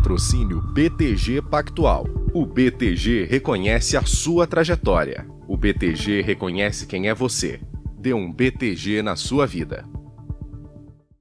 Patrocínio BTG Pactual. O BTG reconhece a sua trajetória. O BTG reconhece quem é você. Dê um BTG na sua vida.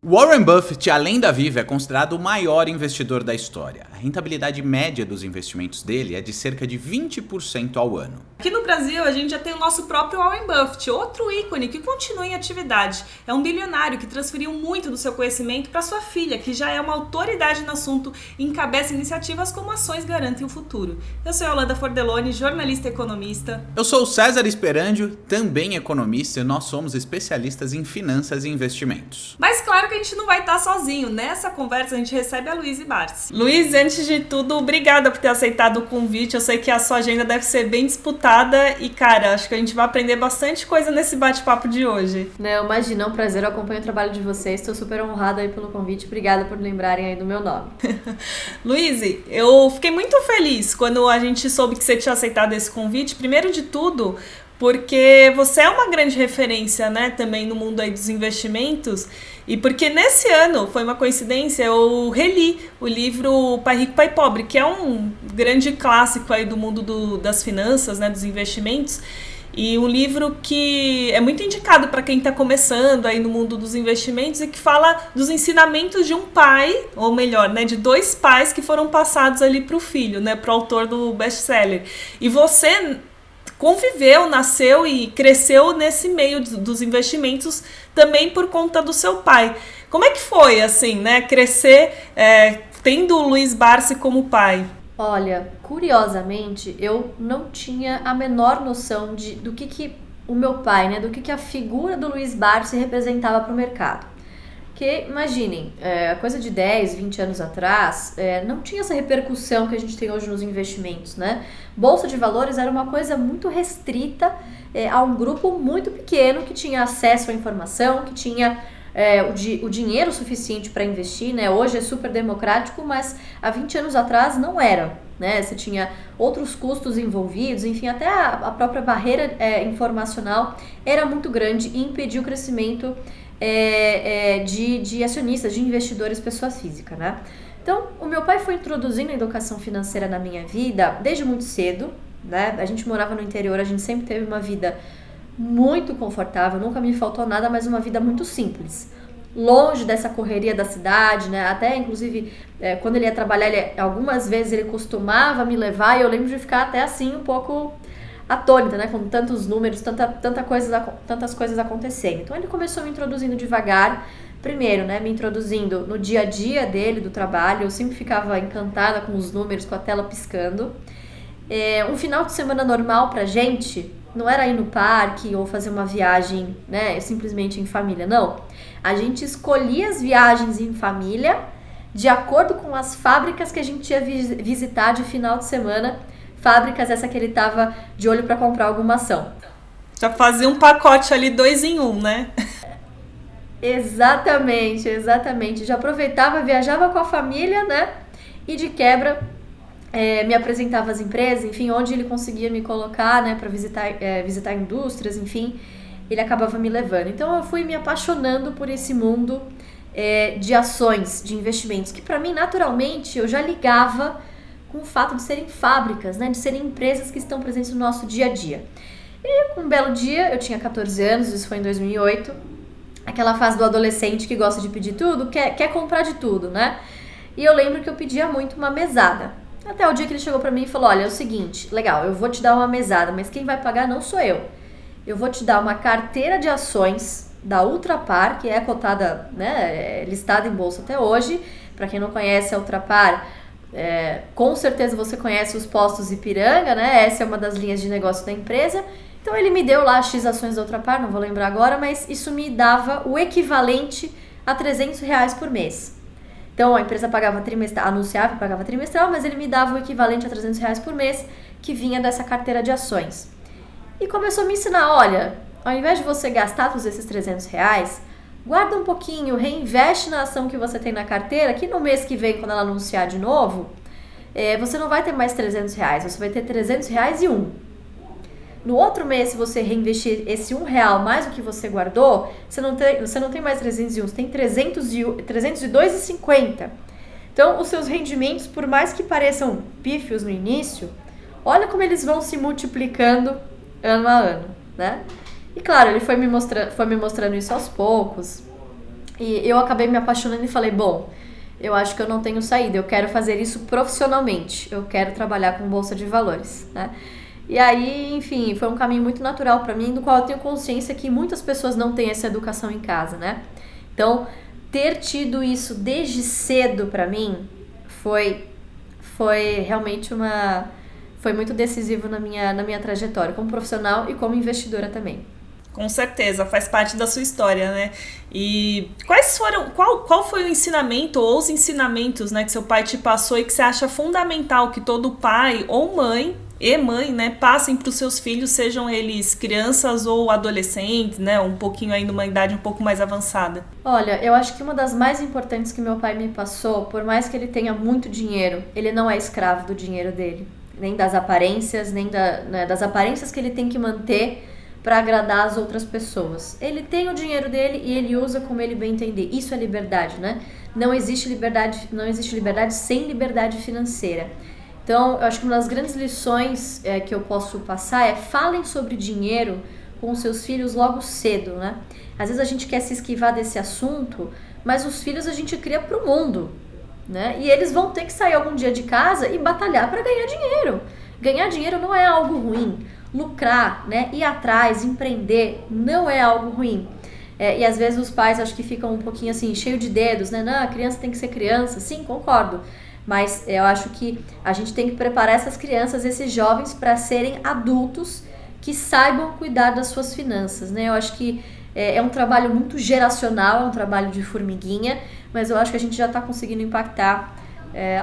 Warren Buffett, além da Viva, é considerado o maior investidor da história. A rentabilidade média dos investimentos dele é de cerca de 20% ao ano. Aqui no Brasil, a gente já tem o nosso próprio Warren Buffett, outro ícone que continua em atividade. É um bilionário que transferiu muito do seu conhecimento para sua filha, que já é uma autoridade no assunto e encabeça iniciativas como Ações Garantem o Futuro. Eu sou a Yolanda Fordeloni, jornalista e economista. Eu sou o César Esperandio, também economista, e nós somos especialistas em finanças e investimentos. Mas claro que a gente não vai estar sozinho. Nessa conversa a gente recebe a Luiz Barsi. Luiz, antes de tudo, obrigada por ter aceitado o convite. Eu sei que a sua agenda deve ser bem disputada e, cara, acho que a gente vai aprender bastante coisa nesse bate-papo de hoje. Não, imagina, é um prazer. Eu acompanho o trabalho de vocês. Estou super honrada aí pelo convite. Obrigada por lembrarem aí do meu nome. Luiz, eu fiquei muito feliz quando a gente soube que você tinha aceitado esse convite. Primeiro de tudo, porque você é uma grande referência, né, também no mundo aí dos investimentos, e porque nesse ano, foi uma coincidência, eu reli o livro Pai Rico, Pai Pobre, que é um grande clássico aí do mundo das finanças, né, dos investimentos, e um livro que é muito indicado para quem está começando aí no mundo dos investimentos e que fala dos ensinamentos de um pai, ou melhor, né, de dois pais que foram passados ali para o filho, né, para o autor do best-seller. E você conviveu, nasceu e cresceu nesse meio dos investimentos também por conta do seu pai. Como é que foi, assim, né, crescer tendo o Luiz Barsi como pai? Olha, curiosamente, eu não tinha a menor noção do que o meu pai, né, do que a figura do Luiz Barsi representava para o mercado. Porque, imaginem, coisa de 10, 20 anos atrás, não tinha essa repercussão que a gente tem hoje nos investimentos, né? Bolsa de valores era uma coisa muito restrita a um grupo muito pequeno que tinha acesso à informação, que tinha o dinheiro suficiente para investir, né? Hoje é super democrático, mas há 20 anos atrás não era, né? Você tinha outros custos envolvidos, enfim, até a própria barreira informacional era muito grande e impedia o crescimento de acionistas, de investidores, pessoa física, né? Então, o meu pai foi introduzindo a educação financeira na minha vida desde muito cedo, né? A gente morava no interior, a gente sempre teve uma vida muito confortável, nunca me faltou nada, mas uma vida muito simples. Longe dessa correria da cidade, né? Até, inclusive, quando ele ia trabalhar, algumas vezes ele costumava me levar e eu lembro de ficar até assim um pouco atônita, né, com tantos números, tantas coisas acontecendo. Então ele começou me introduzindo devagar, primeiro, né, me introduzindo no dia a dia dele, do trabalho. Eu sempre ficava encantada com os números, com a tela piscando. Um final de semana normal pra gente não era ir no parque ou fazer uma viagem, né, simplesmente em família, não. A gente escolhia as viagens em família de acordo com as fábricas que a gente ia visitar de final de semana. Fábricas essa que ele tava de olho para comprar alguma ação. Já fazia um pacote ali 2 em 1, né? Exatamente. Já aproveitava, viajava com a família, né? E de quebra me apresentava as empresas, enfim, onde ele conseguia me colocar, né? Para visitar indústrias, enfim, ele acabava me levando. Então eu fui me apaixonando por esse mundo de ações, de investimentos, que para mim, naturalmente, eu já ligava com o fato de serem fábricas, né, de serem empresas que estão presentes no nosso dia a dia. E um belo dia, eu tinha 14 anos, isso foi em 2008, aquela fase do adolescente que gosta de pedir tudo, quer comprar de tudo, né? E eu lembro que eu pedia muito uma mesada. Até o dia que ele chegou pra mim e falou, olha, é o seguinte, legal, eu vou te dar uma mesada, mas quem vai pagar não sou eu. Eu vou te dar uma carteira de ações da Ultrapar, que é cotada, né, listada em bolsa até hoje. Para quem não conhece a Ultrapar, com certeza você conhece os postos Ipiranga, né? Essa é uma das linhas de negócio da empresa. Então ele me deu lá X ações da Ultrapar, não vou lembrar agora, mas isso me dava o equivalente a R$300 por mês. Então a empresa pagava trimestral, anunciava e pagava trimestral, mas ele me dava o equivalente a R$300 por mês que vinha dessa carteira de ações. E começou a me ensinar, olha, ao invés de você gastar todos esses R$300, guarda um pouquinho, reinveste na ação que você tem na carteira, que no mês que vem, quando ela anunciar de novo, você não vai ter mais R$300, você vai ter R$300 No outro mês, se você reinvestir esse R$1 mais o que você guardou, você não tem mais 301, você tem 302,50. Então, os seus rendimentos, por mais que pareçam pífios no início, olha como eles vão se multiplicando ano a ano, né? E claro, ele foi me mostrando isso aos poucos. E eu acabei me apaixonando e falei, bom, eu acho que eu não tenho saída, eu quero fazer isso profissionalmente, eu quero trabalhar com bolsa de valores, né? E aí, enfim, foi um caminho muito natural para mim, do qual eu tenho consciência que muitas pessoas não têm essa educação em casa, né? Então, ter tido isso desde cedo para mim foi realmente foi muito decisivo na minha trajetória como profissional e como investidora também. Com certeza, faz parte da sua história, né? E qual foi o ensinamento ou os ensinamentos, né, que seu pai te passou e que você acha fundamental que todo pai ou mãe, né, passem para os seus filhos, sejam eles crianças ou adolescentes, né, um pouquinho aí numa idade um pouco mais avançada? Olha, eu acho que uma das mais importantes que meu pai me passou, por mais que ele tenha muito dinheiro, ele não é escravo do dinheiro dele, nem das aparências, nem das aparências que ele tem que manter para agradar as outras pessoas. Ele tem o dinheiro dele e ele usa como ele bem entender. Isso é liberdade, né? Não existe liberdade sem liberdade financeira. Então, eu acho que uma das grandes lições que eu posso passar é: falem sobre dinheiro com os seus filhos logo cedo, né? Às vezes a gente quer se esquivar desse assunto, mas os filhos a gente cria para o mundo, né? E eles vão ter que sair algum dia de casa e batalhar para ganhar dinheiro. Ganhar dinheiro não é algo ruim. Lucrar, né, ir atrás, empreender, não é algo ruim. E às vezes os pais acho que ficam um pouquinho assim, cheio de dedos, né? Não, a criança tem que ser criança. Sim, concordo. Mas eu acho que a gente tem que preparar essas crianças, esses jovens, para serem adultos que saibam cuidar das suas finanças, né? Eu acho que é um trabalho muito geracional, é um trabalho de formiguinha, mas eu acho que a gente já está conseguindo impactar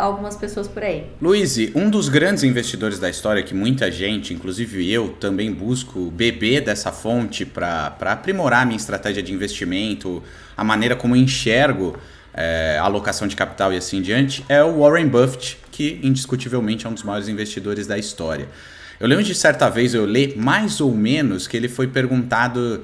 algumas pessoas por aí. Luíse, um dos grandes investidores da história que muita gente, inclusive eu, também busco beber dessa fonte para aprimorar a minha estratégia de investimento, a maneira como eu enxergo a alocação de capital e assim em diante, é o Warren Buffett, que indiscutivelmente é um dos maiores investidores da história. Eu lembro de certa vez eu ler mais ou menos que ele foi perguntado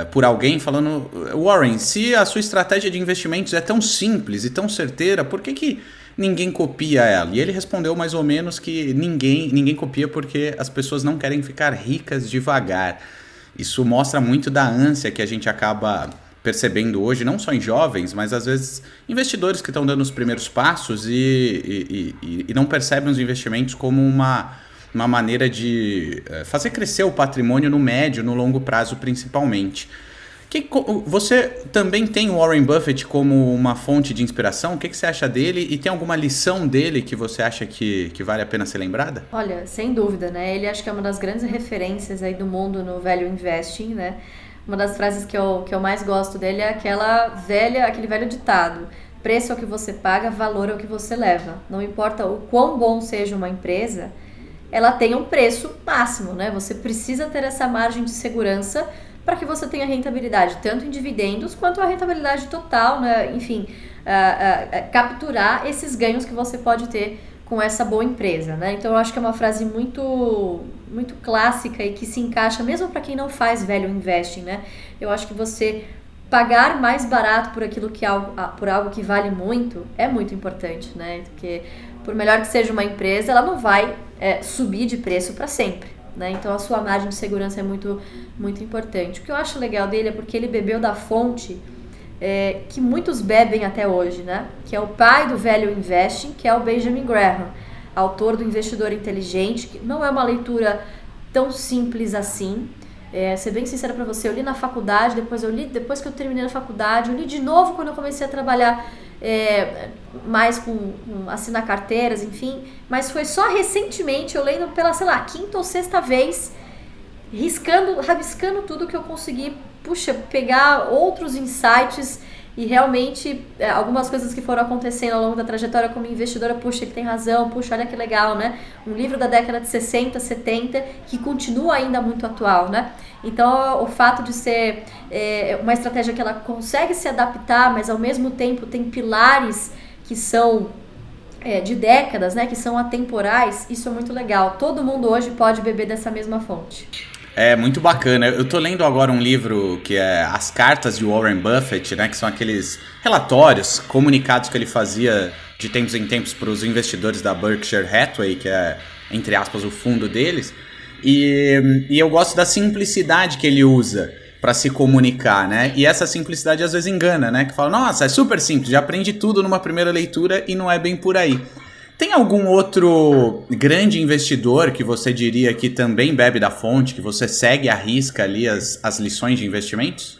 por alguém falando: Warren, se a sua estratégia de investimentos é tão simples e tão certeira, por que ninguém copia ela? E ele respondeu mais ou menos que ninguém copia porque as pessoas não querem ficar ricas devagar. Isso mostra muito da ânsia que a gente acaba percebendo hoje, não só em jovens, mas às vezes investidores que estão dando os primeiros passos e não percebem os investimentos como uma maneira de fazer crescer o patrimônio no médio, no longo prazo principalmente. Você também tem o Warren Buffett como uma fonte de inspiração? O que você acha dele? E tem alguma lição dele que você acha que vale a pena ser lembrada? Olha, sem dúvida, né? Ele acho que é uma das grandes referências aí do mundo no value investing, né? Uma das frases que eu mais gosto dele é aquele velho ditado: preço é o que você paga, valor é o que você leva. Não importa o quão bom seja uma empresa, ela tem um preço máximo, né? Você precisa ter essa margem de segurança para que você tenha rentabilidade, tanto em dividendos quanto a rentabilidade total, né? Enfim, capturar esses ganhos que você pode ter com essa boa empresa, né? Então eu acho que é uma frase muito, muito clássica e que se encaixa mesmo para quem não faz value investing, né? Eu acho que você pagar mais barato por algo que vale muito é muito importante, né? Porque por melhor que seja uma empresa, ela não vai subir de preço para sempre, né? Então a sua margem de segurança é muito, muito importante. O que eu acho legal dele é porque ele bebeu da fonte que muitos bebem até hoje, né? Que é o pai do value investing, que é o Benjamin Graham, autor do Investidor Inteligente, que não é uma leitura tão simples assim. Ser bem sincera para você, eu li na faculdade, depois que eu terminei a faculdade, eu li de novo quando eu comecei a trabalhar mais com assinar carteiras, enfim, mas foi só recentemente, eu lendo pela, quinta ou sexta vez, rabiscando tudo que eu consegui, pegar outros insights e realmente algumas coisas que foram acontecendo ao longo da trajetória como investidora, que tem razão, olha que legal, né? Um livro da década de 60, 70, que continua ainda muito atual, né? Então, o fato de ser uma estratégia que ela consegue se adaptar, mas ao mesmo tempo tem pilares que são de décadas, né? Que são atemporais, isso é muito legal. Todo mundo hoje pode beber dessa mesma fonte. É muito bacana. Eu tô lendo agora um livro que é As Cartas de Warren Buffett, né? Que são aqueles relatórios, comunicados que ele fazia de tempos em tempos para os investidores da Berkshire Hathaway, que é, entre aspas, o fundo deles. E eu gosto da simplicidade que ele usa para se comunicar, né? E essa simplicidade às vezes engana, né? Que fala, nossa, é super simples, já aprende tudo numa primeira leitura e não é bem por aí. Tem algum outro grande investidor que você diria que também bebe da fonte, que você segue à risca ali as lições de investimentos?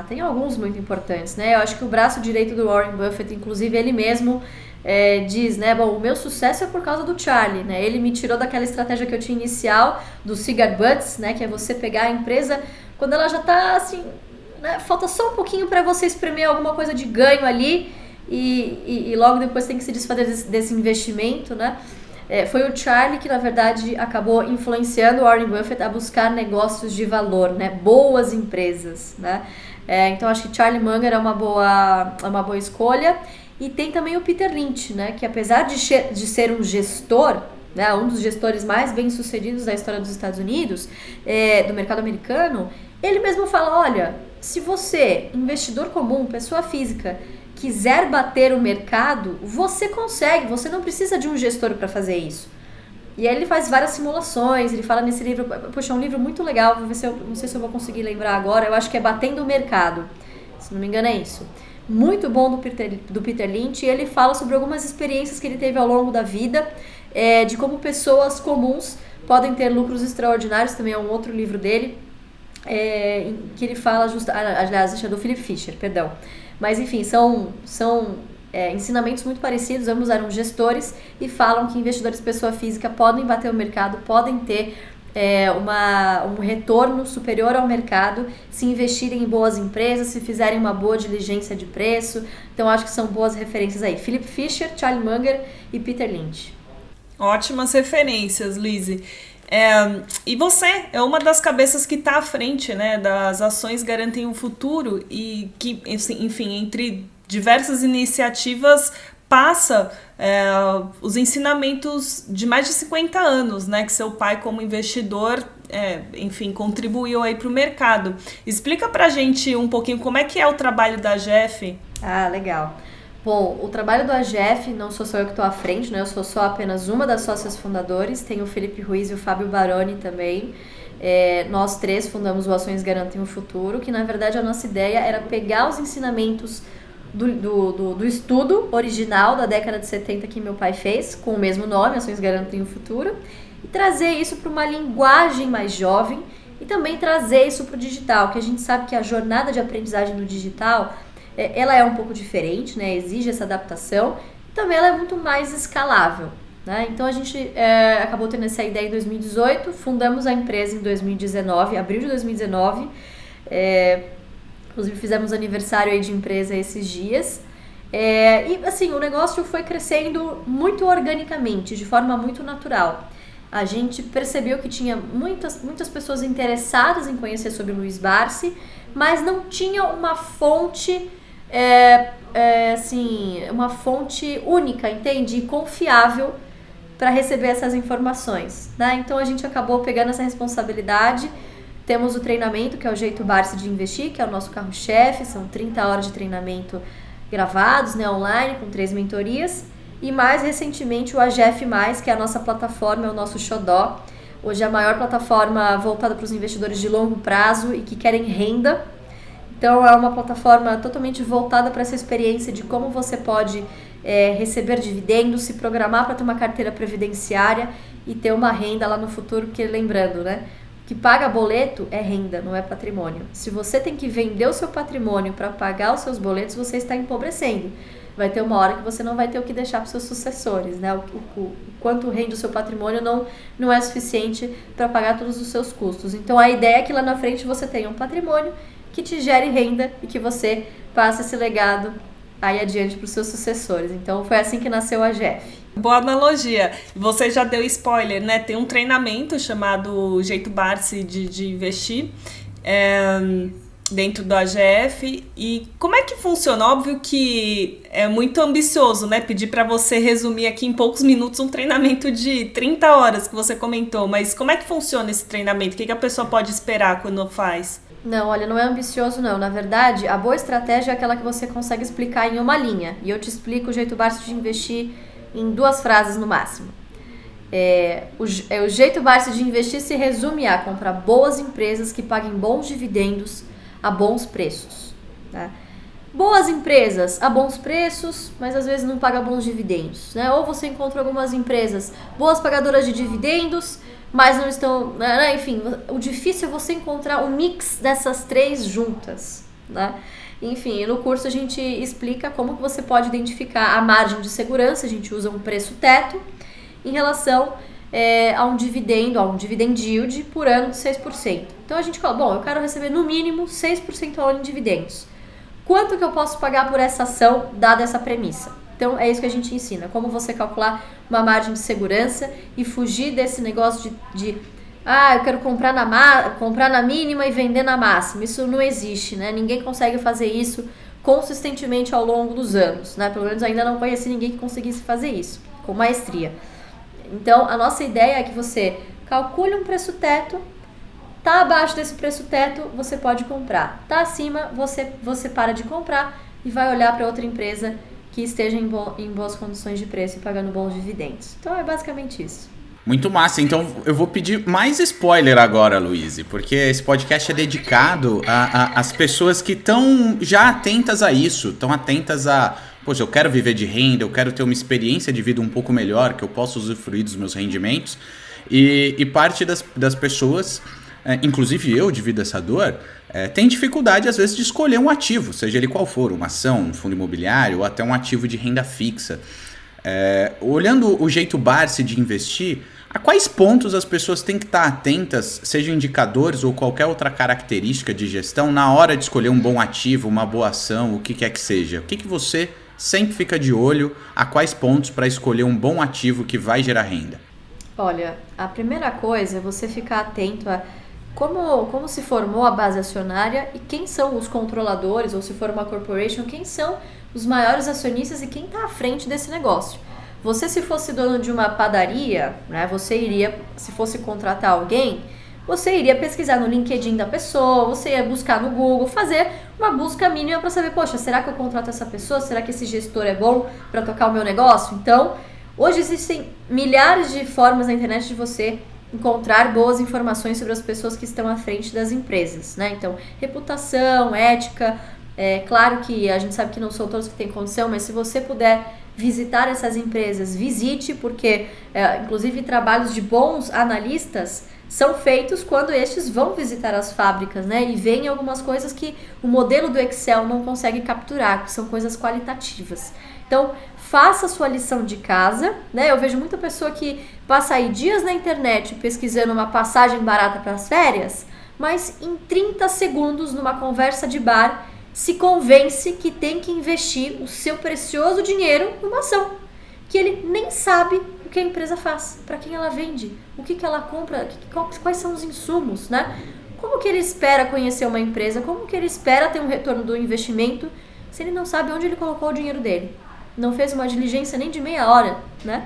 Tem alguns muito importantes, né? Eu acho que o braço direito do Warren Buffett, inclusive ele mesmo diz, né? Bom, o meu sucesso é por causa do Charlie, né? Ele me tirou daquela estratégia que eu tinha inicial, do cigar butts, né? Que é você pegar a empresa quando ela já tá assim, né? Falta só um pouquinho para você espremer alguma coisa de ganho ali e logo depois tem que se desfazer desse investimento, né? Foi o Charlie que, na verdade, acabou influenciando o Warren Buffett a buscar negócios de valor, né? Boas empresas, né? Então, acho que Charlie Munger é uma boa escolha. E tem também o Peter Lynch, né? Que apesar de ser um gestor, né? Um dos gestores mais bem-sucedidos da história dos Estados Unidos, do mercado americano, ele mesmo fala, olha, se você, investidor comum, pessoa física, quiser bater o mercado, você consegue, você não precisa de um gestor para fazer isso. E aí ele faz várias simulações, ele fala nesse livro, poxa, é um livro muito legal, vou ver se não sei se eu vou conseguir lembrar agora, eu acho que é Batendo o Mercado, se não me engano é isso. Muito bom do Peter Lynch, e ele fala sobre algumas experiências que ele teve ao longo da vida, de como pessoas comuns podem ter lucros extraordinários, também é um outro livro dele, que ele fala, aliás, é do Philip Fisher, perdão. Mas enfim, são ensinamentos muito parecidos, ambos eram gestores e falam que investidores pessoa física podem bater o mercado, podem ter um retorno superior ao mercado se investirem em boas empresas, se fizerem uma boa diligência de preço. Então acho que são boas referências aí. Philip Fisher, Charlie Munger e Peter Lynch. Ótimas referências, Lizzy. E você é uma das cabeças que está à frente, né, das ações Garantem o Futuro e que, enfim, entre diversas iniciativas passa os ensinamentos de mais de 50 anos, né, que seu pai como investidor, enfim, contribuiu aí para o mercado. Explica pra gente um pouquinho como é que é o trabalho da AGF. Legal. Bom, o trabalho do AGF, não sou só eu que estou à frente, né? Eu sou só apenas uma das sócias fundadores, tem o Felipe Ruiz e o Fábio Baroni também. Nós três fundamos o Ações Garantem o Futuro, que na verdade a nossa ideia era pegar os ensinamentos do estudo original da década de 70 que meu pai fez, com o mesmo nome, Ações Garantem o Futuro, e trazer isso para uma linguagem mais jovem e também trazer isso para o digital, que a gente sabe que a jornada de aprendizagem no digital ela é um pouco diferente, né? Exige essa adaptação, e também ela é muito mais escalável, né? Então a gente acabou tendo essa ideia em 2018, fundamos a empresa em 2019, abril de 2019, inclusive fizemos aniversário aí de empresa esses dias, e assim, o negócio foi crescendo muito organicamente, de forma muito natural. A gente percebeu que tinha muitas pessoas interessadas em conhecer sobre o Luiz Barsi, mas não tinha uma fonte uma fonte única, entende? E confiável para receber essas informações, né? Então a gente acabou pegando essa responsabilidade. Temos o treinamento, que é o Jeito Barsi de Investir, que é o nosso carro-chefe, são 30 horas de treinamento gravados, né, online, com 3 mentorias. E mais recentemente o AGF+, que é a nossa plataforma, é o nosso xodó. Hoje é a maior plataforma voltada para os investidores de longo prazo e que querem renda. Então é uma plataforma totalmente voltada para essa experiência de como você pode receber dividendos, se programar para ter uma carteira previdenciária e ter uma renda lá no futuro, porque lembrando, né? O que paga boleto é renda, não é patrimônio. Se você tem que vender o seu patrimônio para pagar os seus boletos, você está empobrecendo. Vai ter uma hora que você não vai ter o que deixar para os seus sucessores, né? O quanto rende o seu patrimônio não é suficiente para pagar todos os seus custos. Então a ideia é que lá na frente você tenha um patrimônio que te gere renda e que você passe esse legado aí adiante para os seus sucessores. Então foi assim que nasceu a AGF. Boa analogia. Você já deu spoiler, né? Tem um treinamento chamado Jeito Barsi de Investir dentro do AGF. E como é que funciona? Óbvio que é muito ambicioso, né? Pedir para você resumir aqui em poucos minutos um treinamento de 30 horas que você comentou. Mas como é que funciona esse treinamento? O que a pessoa pode esperar quando faz? Não, olha, não é ambicioso não. Na verdade, a boa estratégia é aquela que você consegue explicar em uma linha. E eu te explico o jeito Barsi de investir em 2 frases no máximo. O jeito Barsi de investir se resume a comprar boas empresas que paguem bons dividendos a bons preços. Tá? Boas empresas a bons preços, mas às vezes não paga bons dividendos. Né? Ou você encontra algumas empresas boas pagadoras de dividendos, mas não estão... Enfim, o difícil é você encontrar o mix dessas 3 juntas. Né? Enfim, no curso a gente explica como que você pode identificar a margem de segurança, a gente usa um preço teto, em relação a um dividend yield por ano de 6%. Então a gente fala, bom, eu quero receber no mínimo 6% ao ano em dividendos. Quanto que eu posso pagar por essa ação, dada essa premissa? Então é isso que a gente ensina, como você calcular uma margem de segurança e fugir desse negócio de eu quero comprar na mínima e vender na máxima. Isso não existe, né? Ninguém consegue fazer isso consistentemente ao longo dos anos, né? Pelo menos ainda não conheci ninguém que conseguisse fazer isso, com maestria. Então, a nossa ideia é que você calcule um preço teto, tá abaixo desse preço teto, você pode comprar. Tá acima, você para de comprar e vai olhar para outra empresa que esteja em boas condições de preço e pagando bons dividendos. Então, é basicamente isso. Muito massa. Então, eu vou pedir mais spoiler agora, Luíse, porque esse podcast é dedicado às pessoas que estão já atentas a isso, estão atentas a... Poxa, eu quero viver de renda, eu quero ter uma experiência de vida um pouco melhor, que eu possa usufruir dos meus rendimentos. E parte das pessoas, inclusive eu, devido a essa dor, tem dificuldade, às vezes, de escolher um ativo, seja ele qual for, uma ação, um fundo imobiliário ou até um ativo de renda fixa. Olhando o jeito Barsi de investir, a quais pontos as pessoas têm que estar atentas, sejam indicadores ou qualquer outra característica de gestão, na hora de escolher um bom ativo, uma boa ação, o que quer que seja? O que você sempre fica de olho, a quais pontos para escolher um bom ativo que vai gerar renda? Olha, a primeira coisa é você ficar atento a como se formou a base acionária e quem são os controladores, ou se for uma corporation, quem são os maiores acionistas e quem está à frente desse negócio. Você, se fosse dono de uma padaria, né, se fosse contratar alguém, você iria pesquisar no LinkedIn da pessoa, você ia buscar no Google, fazer uma busca mínima para saber, poxa, será que eu contrato essa pessoa? Será que esse gestor é bom para tocar o meu negócio? Então, hoje existem milhares de formas na internet de você encontrar boas informações sobre as pessoas que estão à frente das empresas, né? Então, reputação, ética, claro que a gente sabe que não são todos que têm condição, mas se você puder visitar essas empresas, visite, porque inclusive trabalhos de bons analistas são feitos quando estes vão visitar as fábricas, né? E veem algumas coisas que o modelo do Excel não consegue capturar, que são coisas qualitativas. Então, faça a sua lição de casa, né? Eu vejo muita pessoa que passa aí dias na internet pesquisando uma passagem barata para as férias, mas em 30 segundos, numa conversa de bar, se convence que tem que investir o seu precioso dinheiro numa ação, que ele nem sabe o que a empresa faz, para quem ela vende, o que ela compra, quais são os insumos, né? Como que ele espera conhecer uma empresa, como que ele espera ter um retorno do investimento, se ele não sabe onde ele colocou o dinheiro dele? Não fez uma diligência nem de meia hora, né?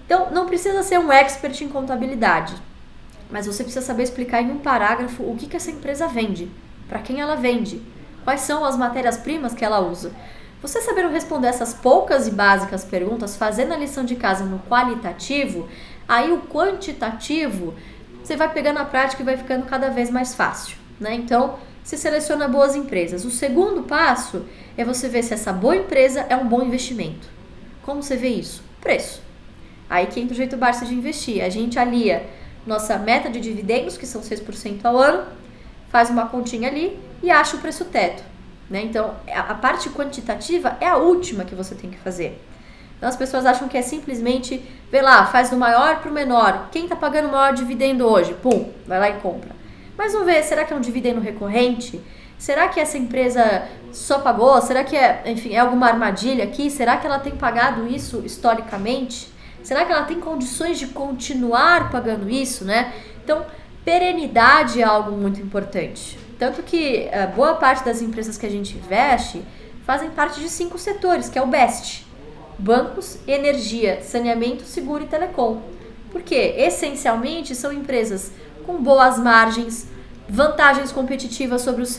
Então, não precisa ser um expert em contabilidade, mas você precisa saber explicar em um parágrafo o que essa empresa vende, para quem ela vende, quais são as matérias-primas que ela usa. Você saber responder essas poucas e básicas perguntas, fazendo a lição de casa no qualitativo, aí o quantitativo você vai pegando a prática e vai ficando cada vez mais fácil, né? Então, se seleciona boas empresas. O segundo passo é você ver se essa boa empresa é um bom investimento. Como você vê isso? Preço. Aí que entra o jeito Barsi de investir. A gente alia nossa meta de dividendos, que são 6% ao ano, faz uma continha ali e acha o preço teto, né? Então, a parte quantitativa é a última que você tem que fazer. Então, as pessoas acham que é simplesmente, vê lá, faz do maior para o menor. Quem está pagando o maior dividendo hoje? Pum, vai lá e compra. Mas não vê, será que é um dividendo recorrente? Será que essa empresa só pagou? Será que é alguma armadilha aqui? Será que ela tem pagado isso historicamente? Será que ela tem condições de continuar pagando isso, né? Então, perenidade é algo muito importante. Tanto que boa parte das empresas que a gente investe fazem parte de 5 setores, que é o BEST: bancos, energia, saneamento, seguro e telecom. Porque, essencialmente, são empresas com boas margens, vantagens competitivas sobre os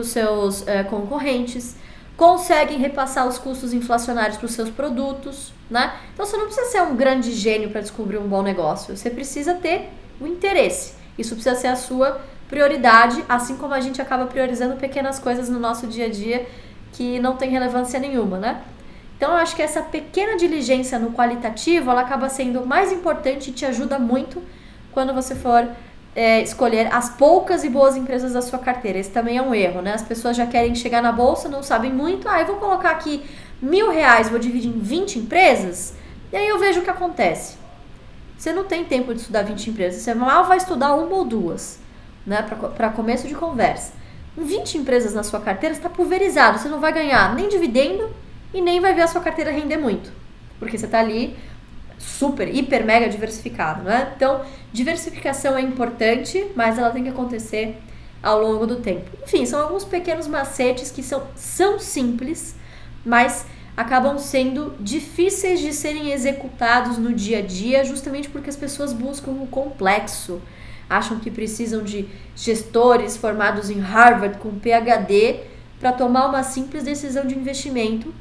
seus concorrentes, conseguem repassar os custos inflacionários para os seus produtos, né? Então você não precisa ser um grande gênio para descobrir um bom negócio, você precisa ter o interesse. Isso precisa ser a sua prioridade, assim como a gente acaba priorizando pequenas coisas no nosso dia a dia que não tem relevância nenhuma, né? Então eu acho que essa pequena diligência no qualitativo, ela acaba sendo mais importante e te ajuda muito quando você for escolher as poucas e boas empresas da sua carteira. Esse também é um erro, né? As pessoas já querem chegar na bolsa, não sabem muito. Eu vou colocar aqui R$1.000, vou dividir em 20 empresas, e aí eu vejo o que acontece. Você não tem tempo de estudar 20 empresas, você mal vai estudar uma ou duas, né? Para começo de conversa. Com 20 empresas na sua carteira, você está pulverizado, você não vai ganhar nem dividendo e nem vai ver a sua carteira render muito, porque você está ali super, hiper, mega diversificado, né? Então, diversificação é importante, mas ela tem que acontecer ao longo do tempo. Enfim, são alguns pequenos macetes que são simples, mas acabam sendo difíceis de serem executados no dia a dia, justamente porque as pessoas buscam o complexo, acham que precisam de gestores formados em Harvard com PhD para tomar uma simples decisão de investimento,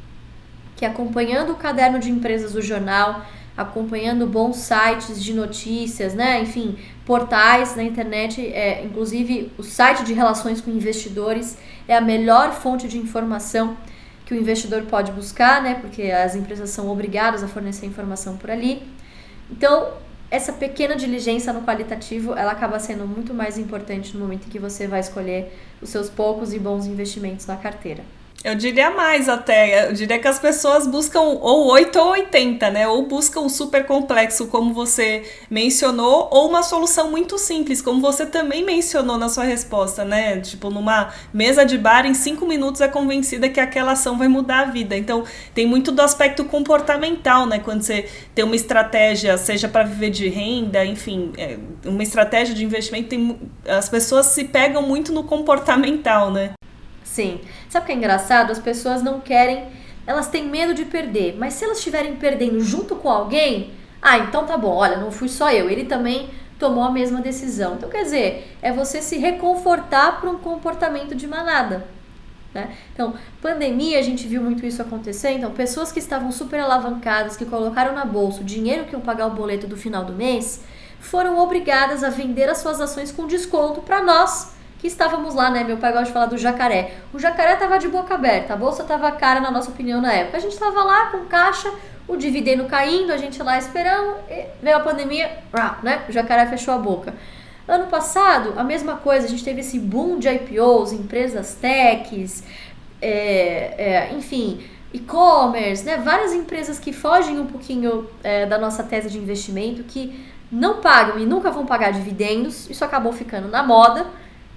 que acompanhando o caderno de empresas do jornal, acompanhando bons sites de notícias, né? Enfim, portais na internet, inclusive o site de relações com investidores é a melhor fonte de informação que o investidor pode buscar, né? Porque as empresas são obrigadas a fornecer informação por ali. Então, essa pequena diligência no qualitativo, ela acaba sendo muito mais importante no momento em que você vai escolher os seus poucos e bons investimentos na carteira. Eu diria mais até, eu diria que as pessoas buscam ou 8 ou 80, né? Ou buscam um super complexo, como você mencionou, ou uma solução muito simples, como você também mencionou na sua resposta, né? Tipo, numa mesa de bar, em 5 minutos é convencida que aquela ação vai mudar a vida. Então, tem muito do aspecto comportamental, né? Quando você tem uma estratégia, seja para viver de renda, enfim, uma estratégia de investimento, as pessoas se pegam muito no comportamental, né? Sim. Sabe o que é engraçado? As pessoas não querem, elas têm medo de perder, mas se elas estiverem perdendo junto com alguém, então tá bom, olha, não fui só eu, ele também tomou a mesma decisão. Então, quer dizer, é você se reconfortar para um comportamento de manada, né? Então, pandemia, a gente viu muito isso acontecer. Então, pessoas que estavam super alavancadas, que colocaram na bolsa o dinheiro que iam pagar o boleto do final do mês, foram obrigadas a vender as suas ações com desconto para nós, que estávamos lá, né? Meu pai gosta de falar do jacaré. O jacaré estava de boca aberta, a bolsa estava cara, na nossa opinião, na época. A gente estava lá com caixa, o dividendo caindo, a gente lá esperando, e veio a pandemia, né? O jacaré fechou a boca. Ano passado, a mesma coisa, a gente teve esse boom de IPOs, empresas techs, enfim, e-commerce, né? Várias empresas que fogem um pouquinho da nossa tese de investimento, que não pagam e nunca vão pagar dividendos, isso acabou ficando na moda.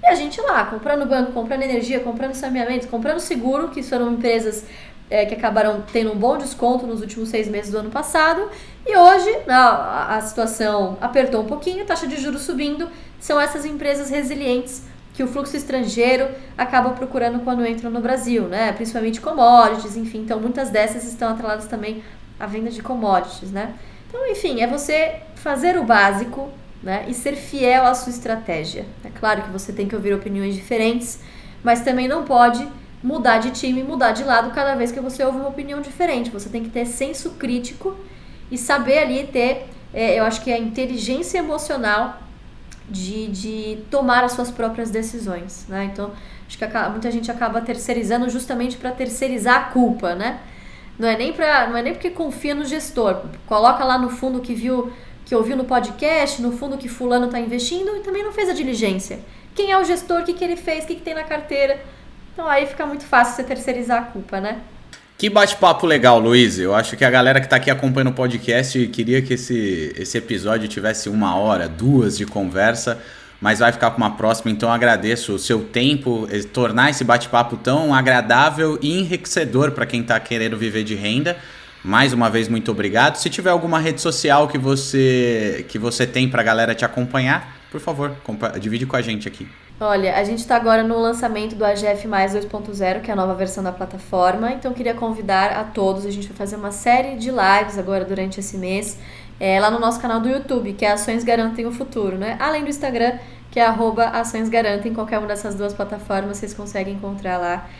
E a gente lá, comprando banco, comprando energia, comprando saneamento, comprando seguro, que foram empresas que acabaram tendo um bom desconto nos últimos 6 meses do ano passado. E hoje, a situação apertou um pouquinho, a taxa de juros subindo. São essas empresas resilientes que o fluxo estrangeiro acaba procurando quando entram no Brasil, né? Principalmente commodities, enfim. Então, muitas dessas estão atreladas também à venda de commodities, né? Então, enfim, é você fazer o básico, né, e ser fiel à sua estratégia. É claro que você tem que ouvir opiniões diferentes, mas também não pode mudar de time, mudar de lado cada vez que você ouve uma opinião diferente. Você tem que ter senso crítico e saber ali ter, eu acho que a inteligência emocional de tomar as suas próprias decisões, né? Então, acho que muita gente acaba terceirizando justamente para terceirizar a culpa, né? Não é nem porque confia no gestor. Coloca lá no fundo que ouviu no podcast, no fundo que fulano está investindo e também não fez a diligência. Quem é o gestor, o que ele fez, o que tem na carteira. Então aí fica muito fácil você terceirizar a culpa, né? Que bate-papo legal, Luiz. Eu acho que a galera que está aqui acompanhando o podcast queria que esse episódio tivesse 1 hora, 2 de conversa, mas vai ficar para uma próxima. Então eu agradeço o seu tempo, tornar esse bate-papo tão agradável e enriquecedor para quem está querendo viver de renda. Mais uma vez, muito obrigado. Se tiver alguma rede social que você tem para a galera te acompanhar, por favor, divide com a gente aqui. Olha, a gente está agora no lançamento do AGF Mais 2.0, que é a nova versão da plataforma. Então, queria convidar a todos. A gente vai fazer uma série de lives agora durante esse mês, lá no nosso canal do YouTube, que é Ações Garantem o Futuro, né? Além do Instagram, que é @açõesgaranta. Em qualquer uma dessas duas plataformas vocês conseguem encontrar lá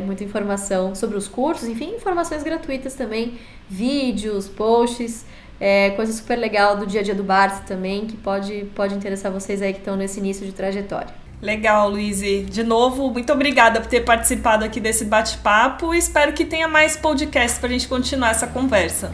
muita informação sobre os cursos, enfim, informações gratuitas também, vídeos, posts, coisa super legal do dia a dia do Barsi também, que pode interessar vocês aí que estão nesse início de trajetória. Legal, Luiz. De novo, muito obrigada por ter participado aqui desse bate-papo e espero que tenha mais podcasts para a gente continuar essa conversa.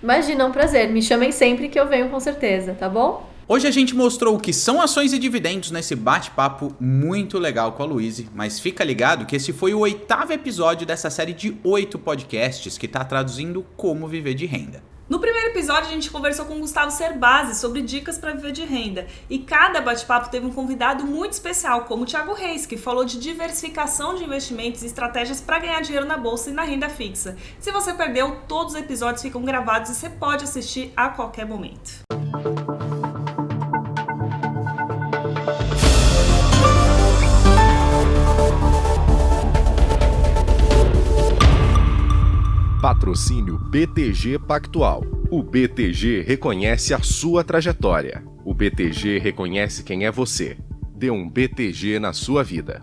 Imagina, é um prazer. Me chamem sempre que eu venho com certeza, tá bom? Hoje a gente mostrou o que são ações e dividendos nesse bate-papo muito legal com a Luíse, mas fica ligado que esse foi o 8º episódio dessa série de 8 podcasts que está traduzindo como viver de renda. No primeiro episódio, a gente conversou com o Gustavo Cerbasi sobre dicas para viver de renda. E cada bate-papo teve um convidado muito especial, como o Thiago Reis, que falou de diversificação de investimentos e estratégias para ganhar dinheiro na bolsa e na renda fixa. Se você perdeu, todos os episódios ficam gravados e você pode assistir a qualquer momento. Patrocínio BTG Pactual. O BTG reconhece a sua trajetória. O BTG reconhece quem é você. Dê um BTG na sua vida.